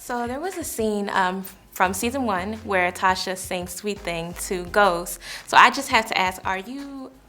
So there was a scene from season 1 where Tasha sings "Sweet Thing" to Ghost. So I just have to ask,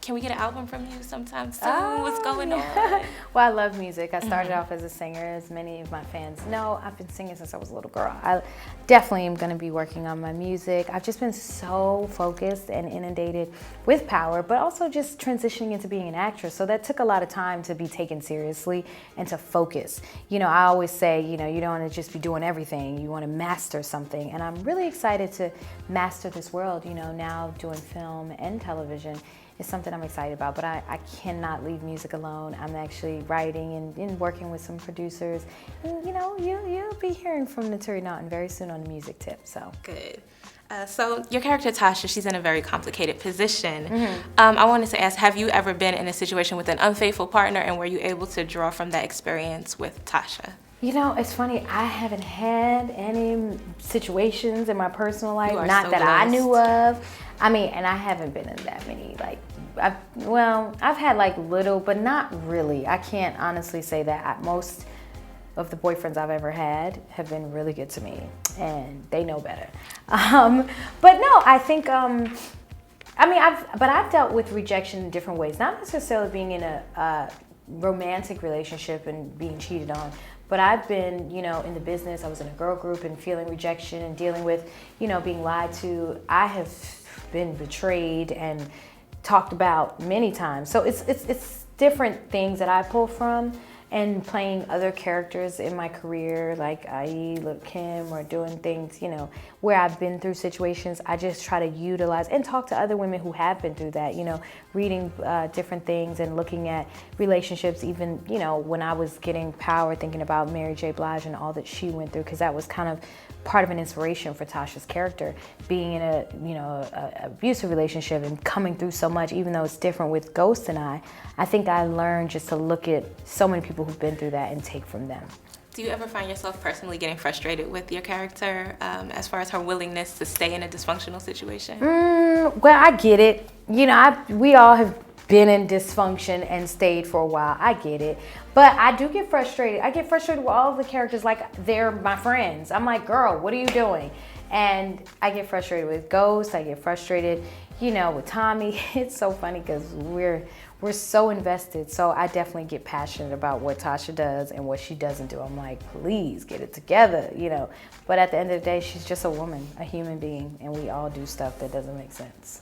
can we get an album from you sometime soon? What's going on? Well, I love music. I started off as a singer, as many of my fans know. I've been singing since I was a little girl. I definitely am going to be working on my music. I've just been so focused and inundated with power, but also just transitioning into being an actress. So that took a lot of time to be taken seriously and to focus. You know, I always say, you know, you don't want to just be doing everything. You want to master something. And I'm really excited to master this world, you know, now doing film and television. Is something I'm excited about, but I cannot leave music alone. I'm actually writing and working with some producers. And you know, you'll be hearing from Naturi Naughton very soon on the music tip, so. Good. So your character Tasha, she's in a very complicated position. I wanted to ask, have you ever been in a situation with an unfaithful partner, and were you able to draw from that experience with Tasha? You know, it's funny, I haven't had any situations in my personal life, not so that blessed. I knew of. I mean, and I haven't been in that many, like, I've had like little, but not really. I can't honestly say that. Most of the boyfriends I've ever had have been really good to me, and they know better. But no, I think, I've dealt with rejection in different ways, not necessarily being in a romantic relationship and being cheated on, but I've been, you know, in the business. I was in a girl group and feeling rejection and dealing with, you know, being lied to. I have been betrayed and talked about many times. So it's different things that I pull from, and playing other characters in my career, like i.e. Lil' Kim, or doing things, you know, where I've been through situations. I just try to utilize and talk to other women who have been through that, you know, reading different things and looking at relationships, even, you know, when I was getting power, thinking about Mary J. Blige and all that she went through, because that was kind of part of an inspiration for Tasha's character, being in a, you know, a abusive relationship and coming through so much, even though it's different with Ghost and I think I learned just to look at so many people who've been through that and take from them. Do you ever find yourself personally getting frustrated with your character as far as her willingness to stay in a dysfunctional situation? Well, I get it. You know, we all have been in dysfunction and stayed for a while. I get it. But I do get frustrated. I get frustrated with all of the characters like they're my friends. I'm like, girl, what are you doing? And I get frustrated with Ghost. I get frustrated, you know, with Tommy. It's so funny because we're so invested. So I definitely get passionate about what Tasha does and what she doesn't do. I'm like, please get it together, you know. But at the end of the day, she's just a woman, a human being, and we all do stuff that doesn't make sense.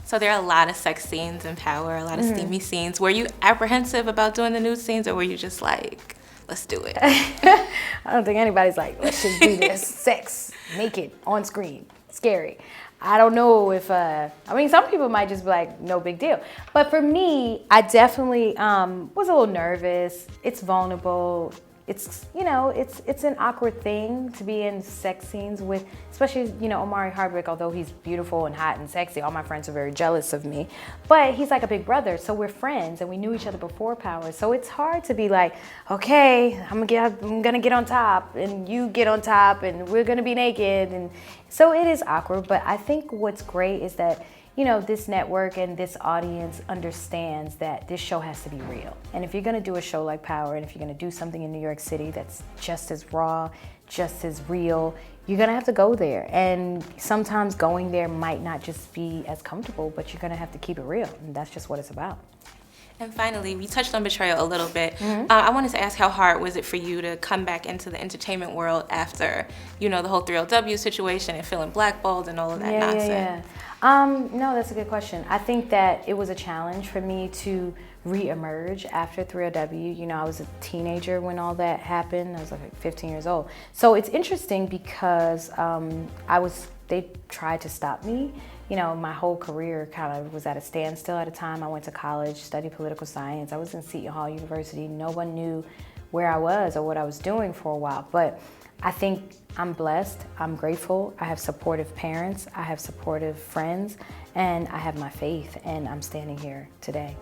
So there are a lot of sex scenes in Power, a lot of steamy scenes. Were you apprehensive about doing the nude scenes, or were you just like, let's do it? I don't think anybody's like, let's just do this. Sex, naked, on screen, scary. I don't know if, I mean, some people might just be like, no big deal. But for me, I definitely was a little nervous. It's vulnerable. It's, you know, it's an awkward thing to be in sex scenes with, especially, you know, Omari Hardwick, although he's beautiful and hot and sexy. All my friends are very jealous of me. But he's like a big brother, so we're friends, and we knew each other before Power. So it's hard to be like, okay, I'm gonna get on top, and you get on top, and we're gonna be naked. And so it is awkward, but I think what's great is that, you know, this network and this audience understands that this show has to be real. And if you're gonna do a show like Power, and if you're gonna do something in New York City that's just as raw, just as real, you're gonna have to go there. And sometimes going there might not just be as comfortable, but you're gonna have to keep it real. And that's just what it's about. And finally, we touched on betrayal a little bit. I wanted to ask, how hard was it for you to come back into the entertainment world after, you know, the whole 3LW situation and feeling blackballed and all of that nonsense? No, that's a good question. I think that it was a challenge for me to re-emerge after 3LW. You know, I was a teenager when all that happened. I was like 15 years old. So it's interesting because they tried to stop me. You know, my whole career kind of was at a standstill at a time. I went to college, studied political science. I was in Seton Hall University. No one knew where I was or what I was doing for a while. But I think I'm blessed, I'm grateful. I have supportive parents, I have supportive friends, and I have my faith, and I'm standing here today.